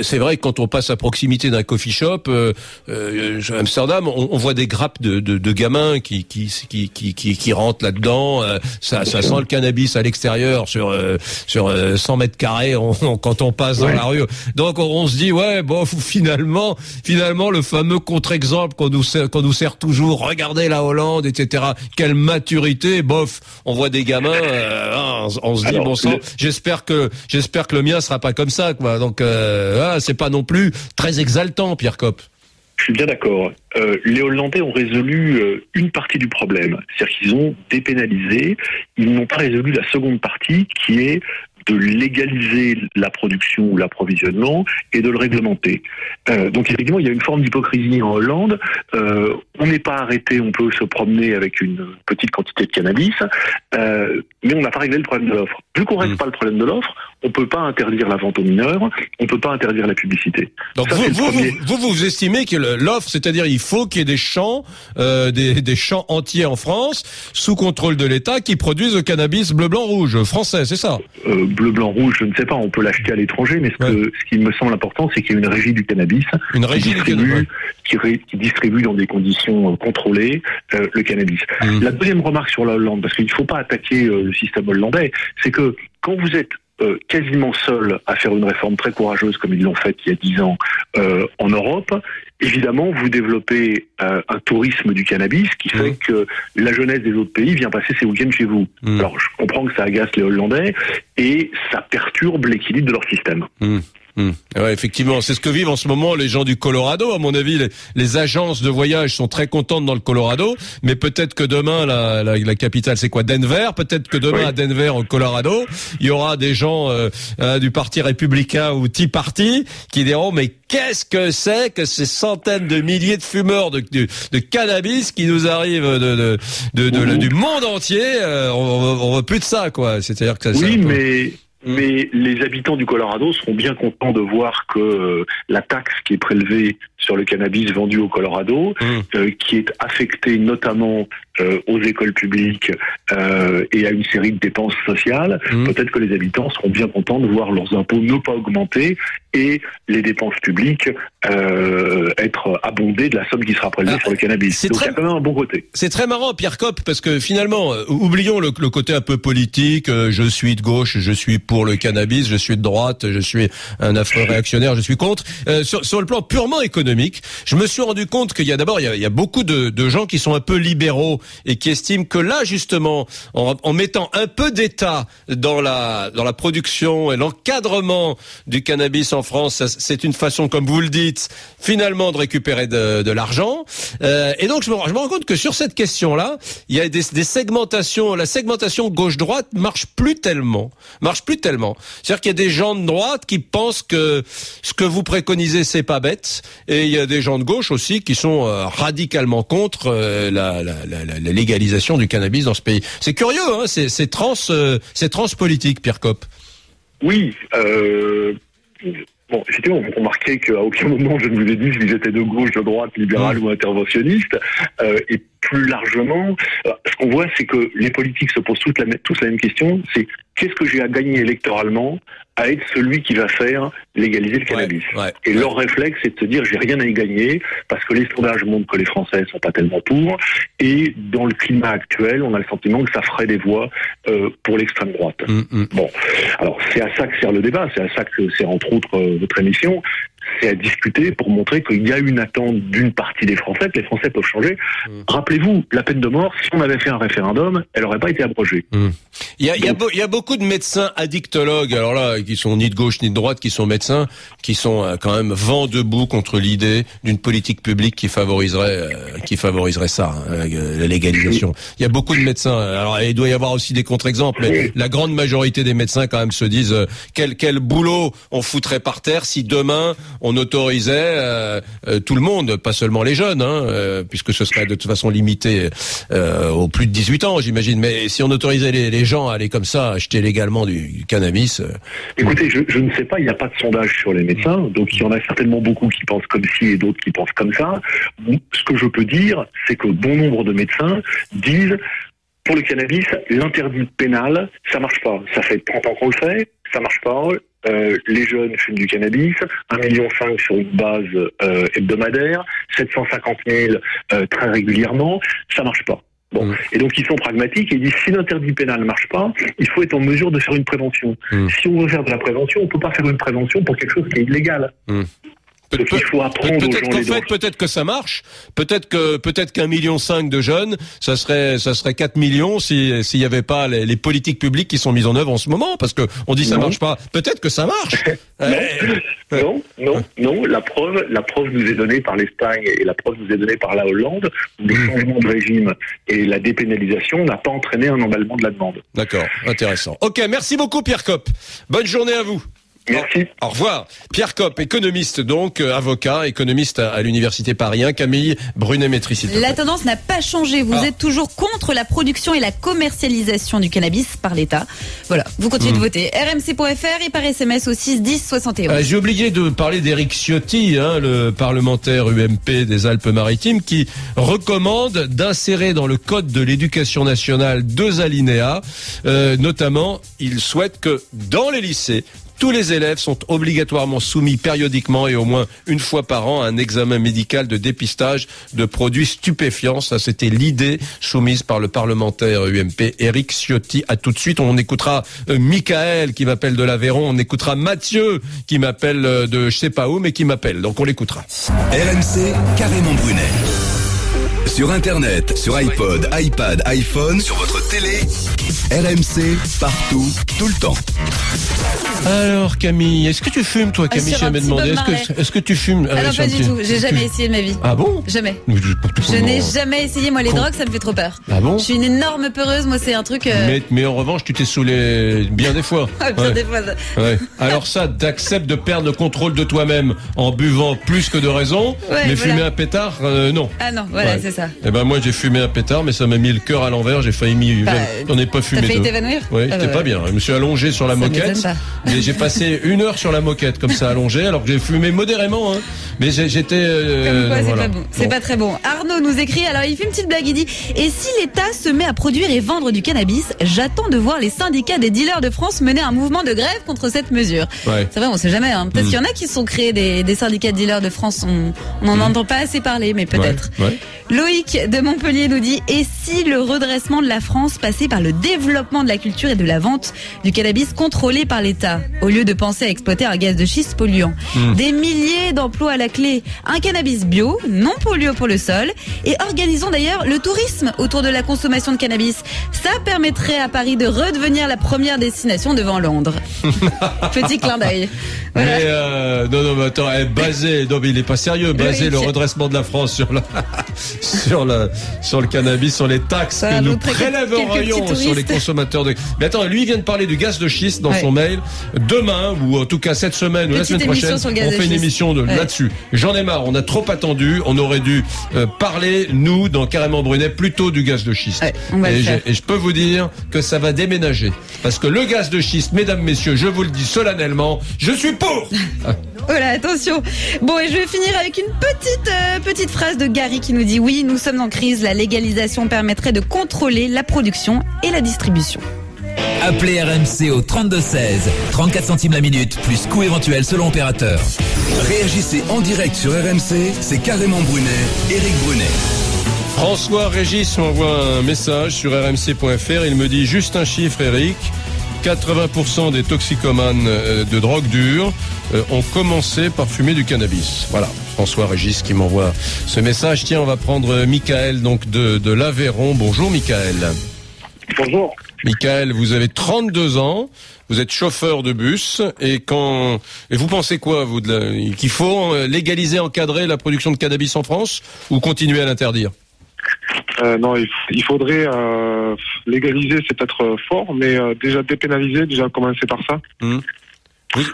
c'est vrai que quand on passe à proximité d'un coffee shop, à Amsterdam, on voit des grappes de gamins qui rentrent là-dedans. Ça sent le cannabis à l'extérieur sur 100 mètres carrés quand on passe dans la rue. Donc on se dit finalement le fameux contre-exemple qu'on nous sert toujours. Regardez la Hollande, etc. Quelle maturité, on voit des gamins, on se dit bon sang. J'espère que le mien sera pas comme ça, quoi. Donc c'est pas non plus très exaltant, Pierre Copp. Je suis bien d'accord. Les Hollandais ont résolu une partie du problème, c'est-à-dire qu'ils ont dépénalisé. Ils n'ont pas résolu la seconde partie, qui est de légaliser la production ou l'approvisionnement et de le réglementer. Donc effectivement, il y a une forme d'hypocrisie en Hollande. On n'est pas arrêté, on peut se promener avec une petite quantité de cannabis, mais on n'a pas réglé le problème de l'offre. Vu qu'on ne règle pas le problème de l'offre, on ne peut pas interdire la vente aux mineurs, on ne peut pas interdire la publicité. Donc ça, vous estimez que l'offre, c'est-à-dire il faut qu'il y ait des champs, des champs entiers en France, sous contrôle de l'État, qui produisent le cannabis bleu, blanc, rouge, français, c'est ça? Bleu, blanc, rouge, je ne sais pas, on peut l'acheter à l'étranger, mais ce qui me semble important, c'est qu'il y ait une régie du cannabis, qui distribue dans des conditions contrôlées le cannabis. La deuxième remarque sur la Hollande, parce qu'il ne faut pas attaquer le système hollandais, c'est que quand vous êtes quasiment seul à faire une réforme très courageuse comme ils l'ont faite il y a 10 ans en Europe, évidemment vous développez un tourisme du cannabis qui fait que la jeunesse des autres pays vient passer ses week-ends chez vous. Alors je comprends que ça agace les Hollandais et ça perturbe l'équilibre de leur système. Ouais, effectivement, c'est ce que vivent en ce moment les gens du Colorado. À mon avis, les agences de voyage sont très contentes dans le Colorado, mais peut-être que demain, la capitale, c'est quoi, Denver? Peut-être que demain, à Denver, au Colorado, il y aura des gens du Parti républicain ou Tea Party qui diront, mais qu'est-ce que c'est que ces centaines de milliers de fumeurs de cannabis qui nous arrivent du monde entier? On veut plus de ça, quoi. C'est-à-dire que ça, mais les habitants du Colorado seront bien contents de voir que la taxe qui est prélevée sur le cannabis vendu au Colorado, qui est affectée notamment aux écoles publiques et à une série de dépenses sociales, peut-être que les habitants seront bien contents de voir leurs impôts ne pas augmenter et les dépenses publiques être abondées de la somme qui sera prélevée sur le cannabis. Donc il y a quand même un bon côté. C'est très marrant, Pierre Copp, parce que finalement, oublions le côté un peu politique, je suis de gauche, je suis pour le cannabis, je suis de droite, je suis un affreux réactionnaire, je suis contre. Sur le plan purement économique, je me suis rendu compte qu'il y a beaucoup de gens qui sont un peu libéraux et qui estiment que là, justement, en mettant un peu d'État dans la production et l'encadrement du cannabis en France, c'est une façon, comme vous le dites, finalement de récupérer de l'argent. Et donc, je me rends compte que sur cette question-là, il y a des segmentations. La segmentation gauche-droite marche plus tellement. C'est-à-dire qu'il y a des gens de droite qui pensent que ce que vous préconisez, c'est pas bête. Et il y a des gens de gauche aussi qui sont radicalement contre la légalisation du cannabis dans ce pays. C'est curieux, hein, c'est transpolitique, Pierre Copp. Oui, bon, effectivement, vous remarquez qu'à aucun moment je ne vous ai dit si j'étais de gauche, de droite, libéral ou interventionniste. Et plus largement, ce qu'on voit, c'est que les politiques se posent tous la même question, c'est qu'est-ce que j'ai à gagner électoralement à être celui qui va faire légaliser le cannabis. Et leur réflexe, c'est de se dire, j'ai rien à y gagner, parce que les sondages montrent que les Français sont pas tellement pour, et dans le climat actuel, on a le sentiment que ça ferait des voix pour l'extrême droite. Bon, alors c'est à ça que sert le débat, c'est à ça que sert entre autres votre émission, c'est à discuter pour montrer qu'il y a une attente d'une partie des Français, que les Français peuvent changer. Rappelez-vous, la peine de mort, si on avait fait un référendum, elle n'aurait pas été abrogée. Il y a beaucoup de médecins addictologues, alors là, qui sont ni de gauche ni de droite, qui sont médecins, qui sont quand même vent debout contre l'idée d'une politique publique qui favoriserait ça, la légalisation. Il y a beaucoup de médecins. Alors, il doit y avoir aussi des contre-exemples, mais la grande majorité des médecins quand même se disent quel boulot on foutrait par terre si demain on autorisait tout le monde, pas seulement les jeunes, puisque ce serait de toute façon limité aux plus de 18 ans, j'imagine. Mais si on autorisait les gens à aller comme ça, acheter légalement du cannabis... Écoutez, je ne sais pas, il n'y a pas de sondage sur les médecins, donc il y en a certainement beaucoup qui pensent comme ci et d'autres qui pensent comme ça. Ce que je peux dire, c'est que bon nombre de médecins disent, pour le cannabis, l'interdit pénal, ça marche pas. Ça fait 30 ans qu'on le fait, ça marche pas. Les jeunes fument du cannabis, 1,5 million sur une base hebdomadaire, 750 000 très régulièrement, ça marche pas. Bon. Et donc ils sont pragmatiques et ils disent si l'interdit pénal ne marche pas, il faut être en mesure de faire une prévention. Si on veut faire de la prévention, on ne peut pas faire une prévention pour quelque chose qui est illégal. Donc il faut apprendre aux gens les dangers. Peut-être que ça marche. Peut-être qu'1,5 million de jeunes, ça serait 4 millions s'il y avait pas les politiques publiques qui sont mises en œuvre en ce moment, parce que on dit ça marche pas. Peut-être que ça marche. Non. La preuve nous est donnée par l'Espagne et la preuve nous est donnée par la Hollande, où le changement de régime et la dépénalisation n'a pas entraîné un emballement de la demande. D'accord, intéressant. Ok, merci beaucoup Pierre Kopp. Bonne journée à vous. Merci. Au revoir. Pierre Kopp, économiste donc, avocat, économiste à l'université Paris 1. Camille Brunet-Métry. La tendance n'a pas changé. Vous êtes toujours contre la production et la commercialisation du cannabis par l'État. Voilà, vous continuez de voter. RMC.fr et par SMS au 6 10 71. J'ai oublié de parler d'Éric Ciotti, le parlementaire UMP des Alpes-Maritimes, qui recommande d'insérer dans le code de l'éducation nationale 2 alinéas. Notamment, il souhaite que dans les lycées, tous les élèves sont obligatoirement soumis périodiquement et au moins une fois par an à un examen médical de dépistage de produits stupéfiants. Ça, c'était l'idée soumise par le parlementaire UMP Éric Ciotti. À tout de suite, on écoutera Michael qui m'appelle de l'Aveyron, on écoutera Mathieu qui m'appelle de je sais pas où, mais qui m'appelle. Donc on l'écoutera. RMC, carrément Brunet. Sur Internet, sur iPod, iPad, iPhone, sur votre télé, RMC, partout, tout le temps. Alors Camille, est-ce que tu fumes toi Camille? J'avais demandé, est-ce que tu fumes? Alors pas du tout, j'ai jamais essayé de ma vie. Ah bon? Jamais. Je n'ai jamais essayé, moi les drogues ça me fait trop peur. Ah bon? Je suis une énorme peureuse, moi c'est un truc... Mais en revanche tu t'es saoulé bien des fois. Bien des fois. Ouais. Alors ça, t'acceptes de perdre le contrôle de toi-même en buvant plus que de raison, mais fumer un pétard, non. Ah non, voilà, c'est ça. Eh ben moi j'ai fumé un pétard, mais ça m'a mis le cœur à l'envers, j'ai failli j'en ai pas fumé. T'as failli t'évanouir? Oui, c'était pas bien. Je me suis allongé sur la moquette. Et j'ai passé 1 heure sur la moquette comme ça allongé, alors que j'ai fumé modérément, mais j'étais comme quoi, c'est pas bon. C'est pas très bon. Arnaud nous écrit, alors il fait une petite blague, il dit: et si l'État se met à produire et vendre du cannabis, j'attends de voir les syndicats des dealers de France mener un mouvement de grève contre cette mesure. C'est vrai, on sait jamais, peut-être qu'il y en a qui se sont créés des syndicats de dealers de France, on n'en entend pas assez parler, mais peut-être. Loïc de Montpellier nous dit: et si le redressement de la France passait par le développement de la culture et de la vente du cannabis contrôlé par l'État, au lieu de penser à exploiter un gaz de schiste polluant? Des milliers d'emplois à la clé, un cannabis bio, non polluant pour le sol, et organisons d'ailleurs le tourisme autour de la consommation de cannabis. Ça permettrait à Paris de redevenir la première destination devant Londres. Petit clin d'œil. Voilà. Mais non, attends, mais il est pas sérieux, baser le redressement de la France sur le cannabis, sur les taxes que nous prélèverions sur les consommateurs de... Mais attends, lui il vient de parler du gaz de schiste dans son mail. Demain, ou en tout cas cette semaine ou la semaine prochaine, on fait une émission là-dessus. J'en ai marre, on a trop attendu, on aurait dû parler, nous, dans Carrément Brunet, plutôt du gaz de schiste. Et je peux vous dire que ça va déménager. Parce que le gaz de schiste, mesdames, messieurs, je vous le dis solennellement, je suis pour. Voilà, attention. Bon, et je vais finir avec une petite phrase de Gary qui nous dit: oui, nous sommes en crise, la légalisation permettrait de contrôler la production et la distribution. Appelez RMC au 3216, 34 centimes la minute, plus coût éventuel selon opérateur. Réagissez en direct sur RMC, c'est Carrément Brunet, Éric Brunet. François Régis m'envoie un message sur rmc.fr, il me dit: juste un chiffre Éric, 80% des toxicomanes de drogue dure ont commencé par fumer du cannabis. Voilà, François Régis qui m'envoie ce message. Tiens, on va prendre Michael donc de l'Aveyron. Bonjour Michael. Bonjour. Michael, vous avez 32 ans, vous êtes chauffeur de bus et vous pensez quoi vous qu'il faut légaliser, encadrer la production de cannabis en France ou continuer à l'interdire? Non, il faudrait légaliser, c'est peut-être fort, mais déjà dépénaliser, déjà commencer par ça.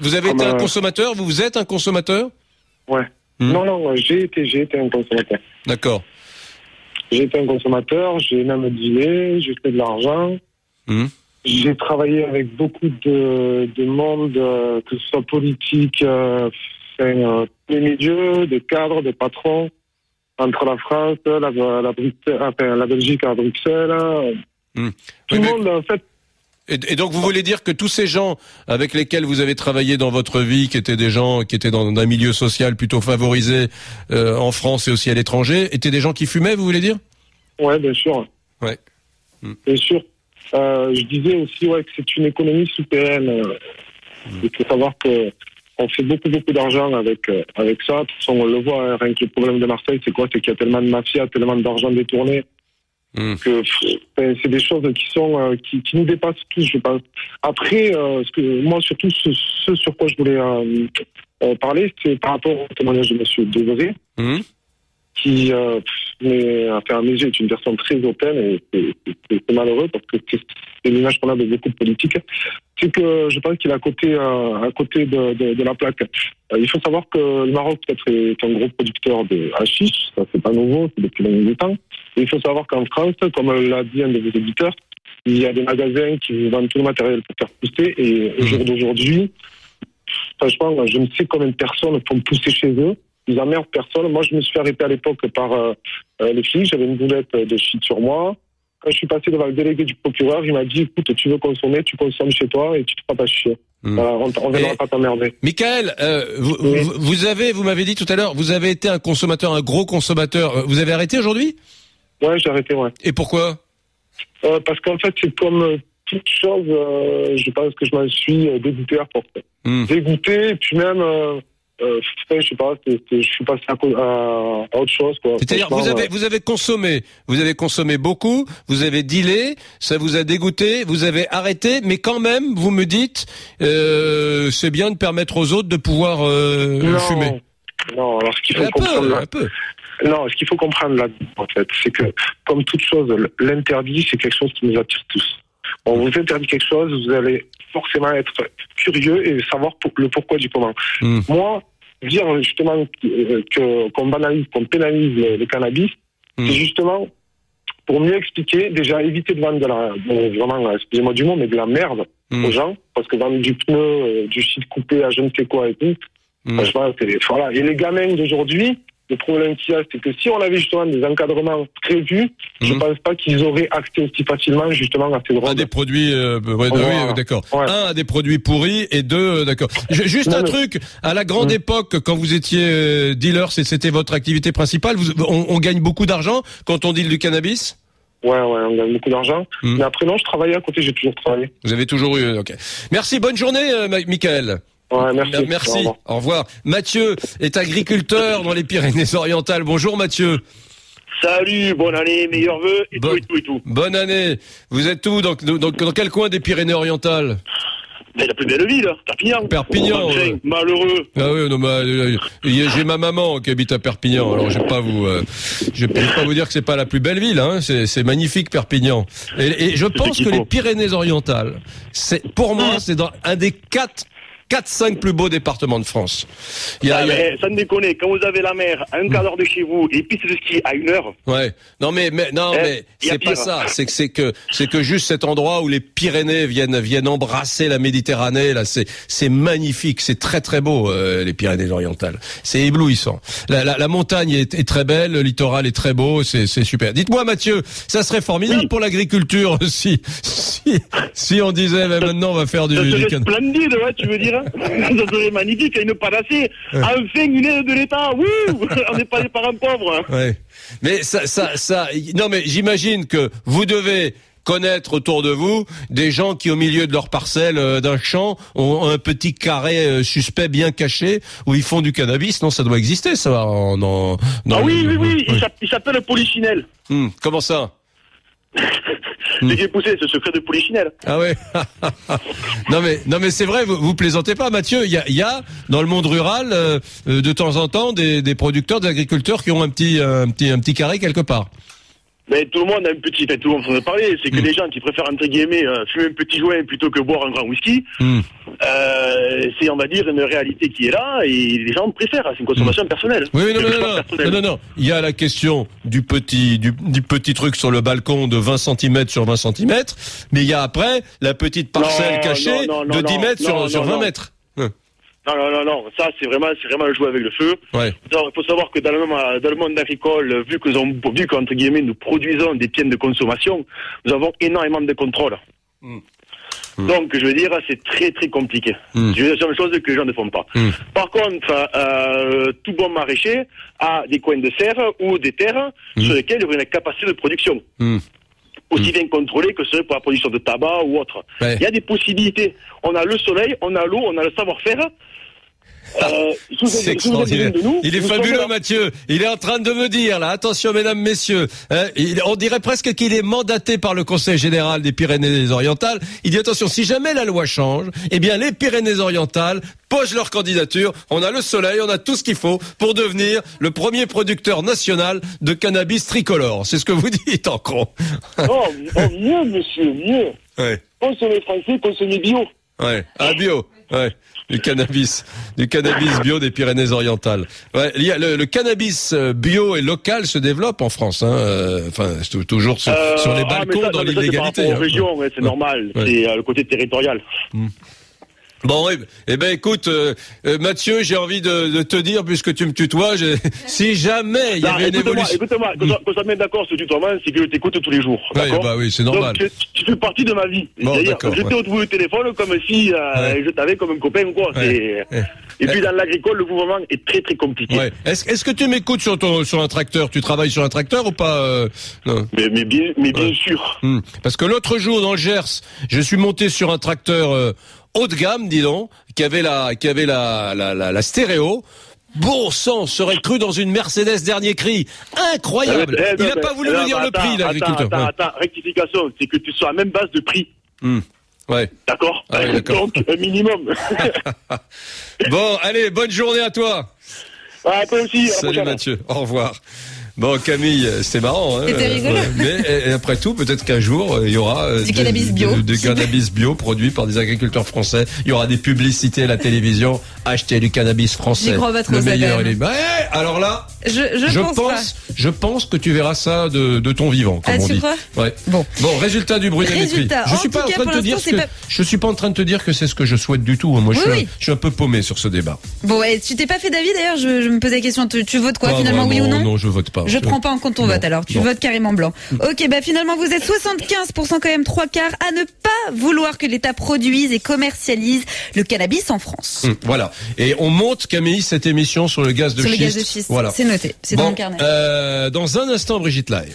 Vous avez été un consommateur? Vous êtes un consommateur? Ouais. Non, j'ai été un consommateur. D'accord. J'ai été un consommateur, j'ai même dealé, j'ai fait de l'argent. J'ai travaillé avec beaucoup de monde, que ce soit politique, les milieux, des cadres, des patrons, entre la France, la Belgique à Bruxelles. Tout le monde, en fait. Et donc vous voulez dire que tous ces gens avec lesquels vous avez travaillé dans votre vie, qui étaient des gens qui étaient dans un milieu social plutôt favorisé en France et aussi à l'étranger, étaient des gens qui fumaient, vous voulez dire? Ouais, bien sûr. Ouais. Bien sûr. Je disais aussi que c'est une économie souterraine. Il faut savoir que on fait beaucoup d'argent avec ça. De toute façon, on le voit, rien que le problème de Marseille, c'est quoi? C'est qu'il y a tellement de mafia, tellement d'argent détourné, que c'est des choses qui sont qui nous dépassent tous, je pense. Après, moi, surtout, ce sur quoi je voulais parler, c'est par rapport au témoignage de M. Devereux, qui, à mes yeux, est une personne très hautaine, et c'est malheureux parce que c'est l'image qu'on a de beaucoup de politiques. C'est que je pense qu'il est à côté de la plaque. Il faut savoir que le Maroc peut-être est un gros producteur de hashish, ça c'est pas nouveau, c'est depuis longtemps. Et il faut savoir qu'en France, comme l'a dit un de vos éditeurs, il y a des magasins qui vendent tout le matériel pour faire pousser, et au jour d'aujourd'hui, franchement, je ne sais combien de personnes font pousser chez eux. Ils emmerdent personne. Moi, je me suis arrêté à l'époque par les flics. J'avais une boulette de shit sur moi. Quand je suis passé devant le délégué du procureur, il m'a dit, écoute, tu veux consommer, tu consommes chez toi et tu te feras pas chier. Voilà, on ne viendra pas t'emmerder. Michael, vous m'avez dit tout à l'heure, vous avez été un consommateur, un gros consommateur. Vous avez arrêté aujourd'hui? Ouais, j'ai arrêté, ouais. Et pourquoi? Parce qu'en fait, c'est comme toute chose, je pense que je m'en suis dégoûté à force. Dégoûté, et puis même... je sais pas, je suis passé à autre chose, quoi. C'est-à-dire, vous avez consommé beaucoup, vous avez dealé, ça vous a dégoûté, vous avez arrêté, mais quand même, vous me dites, c'est bien de permettre aux autres de pouvoir fumer. Non, alors ce qu'il faut comprendre non, ce qu'il faut comprendre là, en fait, c'est que, comme toute chose, l'interdit, c'est quelque chose qui nous attire tous. On vous interdit quelque chose, vous allez forcément être curieux et savoir le pourquoi du comment. Moi, dire justement qu'on banalise, qu'on pénalise le cannabis, c'est justement pour mieux expliquer, déjà éviter de vendre vraiment, excusez-moi du mot, mais de la merde aux gens, parce que vendre du pneu, du shit coupé à je ne sais quoi et tout, franchement, voilà. Et les gamins d'aujourd'hui, le problème qu'il y a, c'est que si on avait justement des encadrements prévus, je pense pas qu'ils auraient accès aussi facilement justement à ces drogues. À des produits, oui, d'accord. Ouais. Un, à des produits pourris, et deux, d'accord. Juste un truc, à la grande époque, quand vous étiez dealer, c'était votre activité principale, on gagne beaucoup d'argent quand on deal du cannabis? Ouais, on gagne beaucoup d'argent. Mais après, non, je travaillais à côté, j'ai toujours travaillé. Vous avez toujours eu, ok. Merci, bonne journée, Michael. Ouais, merci. Merci. Au revoir. Mathieu est agriculteur dans les Pyrénées-Orientales. Bonjour Mathieu. Salut, bonne année, meilleurs vœux et tout. Bonne année. Vous êtes où dans quel coin des Pyrénées-Orientales? Mais la plus belle ville, Perpignan. Malheureux. Ah oui, non, j'ai ma maman qui habite à Perpignan. Alors je vais pas vous dire que c'est pas la plus belle ville, hein. C'est magnifique Perpignan. Et je pense que les Pyrénées-Orientales, pour moi, c'est dans un des 4-5 plus beaux départements de France. Mais ça ne déconne, quand vous avez la mer à un quart d'heure de chez vous et piste de ski à 1 heure. Ouais. Non mais c'est pas ça. C'est que juste cet endroit où les Pyrénées viennent embrasser la Méditerranée, là, c'est magnifique, c'est très très beau, les Pyrénées-Orientales. C'est éblouissant. La montagne est très belle, le littoral est très beau, c'est super. Dites-moi Mathieu, ça serait formidable pour l'agriculture si on disait maintenant on va faire du splendide, ouais, tu veux dire. Ça serait magnifique, une panacée. Enfin, une aide de l'État. Wouh, on n'est pas des parents pauvres. Ouais. Mais ça, non, mais j'imagine que vous devez connaître autour de vous des gens qui, au milieu de leur parcelle d'un champ, ont un petit carré suspect bien caché où ils font du cannabis. Non, ça doit exister, ça. Oui. Il s'appelle Polichinelle. Comment ça? J'ai poussé ce secret de Polichinelle. Ah ouais. non mais c'est vrai, vous plaisantez pas, Mathieu. Il y a dans le monde rural de temps en temps des producteurs, des agriculteurs qui ont un petit carré quelque part. Mais tout le monde a tout le monde s'en a parlé, c'est que les gens qui préfèrent entre guillemets fumer un petit joint plutôt que boire un grand whisky, c'est on va dire une réalité qui est là et les gens préfèrent, c'est une consommation personnelle. Oui, non. Il y a la question du petit truc sur le balcon de 20 cm sur 20 cm, mais il y a après la petite parcelle cachée de 10 mètres sur 20 mètres. Non, ça c'est vraiment jouer avec le feu. Ouais. Il faut savoir que dans le monde agricole, vu qu'entre guillemets nous produisons des biens de consommation, nous avons énormément de contrôle. Donc je veux dire, c'est très très compliqué. C'est une chose que les gens ne font pas. Par contre, tout bon maraîcher a des coins de serre ou des terres sur lesquelles il y a une capacité de production. Aussi bien contrôlée que ce serait pour la production de tabac ou autre. Il y a des possibilités. On a le soleil, on a l'eau, on a le savoir-faire. C'est extraordinaire. Il est fabuleux, Mathieu. Il est en train de me dire, là, attention mesdames, messieurs, on dirait presque qu'il est mandaté par le Conseil général des Pyrénées-Orientales. Il dit attention, si jamais la loi change, eh bien les Pyrénées-Orientales posent leur candidature. On a le soleil, on a tout ce qu'il faut pour devenir le premier producteur national de cannabis tricolore. C'est ce que vous dites, Ancron. Mieux, monsieur, mieux. Ouais. Consommer français, consommer bio. Ouais. Ah, bio. Ouais. Du cannabis bio des Pyrénées-Orientales. Ouais, le cannabis bio et local se développe en France. Toujours sur les balcons dans l'illégalité. C'est par région, c'est normal. Ouais. C'est le côté territorial. Bon, écoute, Mathieu, j'ai envie de te dire, puisque tu me tutoies, si jamais il y avait une évolution... Écoute-moi, qu'on soit bien d'accord, ce tutoiement, c'est que je t'écoute tous les jours. Oui, c'est normal. Donc, tu fais partie de ma vie. Bon, c'est-à-dire que je t'ai au téléphone comme si je t'avais comme un copain, quoi. Et puis, dans l'agricole, le mouvement est très, très compliqué. Ouais. Est-ce que tu m'écoutes sur un tracteur? Tu travailles sur un tracteur ou pas? Non. Mais bien sûr. Parce que l'autre jour, dans le Gers, je suis monté sur un tracteur... haut de gamme, dis donc, qui avait la stéréo. Bon sang, on serait cru dans une Mercedes dernier cri. Incroyable. Il n'a pas voulu me dire le prix, l'agriculteur. Attends, rectification, c'est que tu sois à la même base de prix. Ouais. D'accord. Donc, un minimum. Bon, allez, bonne journée à toi. Toi aussi. Salut Mathieu, au revoir. Bon, Camille, c'était marrant. C'était rigolo. Mais après tout, peut-être qu'un jour, il y aura du cannabis bio. Du cannabis bio produit par des agriculteurs français. Il y aura des publicités à la télévision. Acheter du cannabis français. J'y crois pas trop, le meilleur. Alors là, je pense que tu verras ça de ton vivant, comme on dit. Ouais. Bon, résultat du Brunet-Métrie. Je suis pas en train de te dire je suis pas en train de te dire que c'est ce que je souhaite du tout. Moi, je suis un peu paumé sur ce débat. Bon, tu t'es pas fait d'avis d'ailleurs. Je me posais la question. Tu votes quoi finalement, oui ou non? Non, je vote pas. Je prends pas en compte ton vote alors. Tu votes carrément blanc. Ok, finalement vous êtes 75% quand même, 3 quarts à ne pas vouloir que l'État produise et commercialise le cannabis en France. Voilà. Et on monte, Camille, cette émission sur le gaz de schiste. Le gaz de schiste. Voilà. C'est noté. C'est dans le carnet. Dans un instant, Brigitte Lair.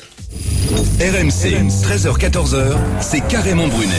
RMC, 13h-14h, c'est Carrément Brunet.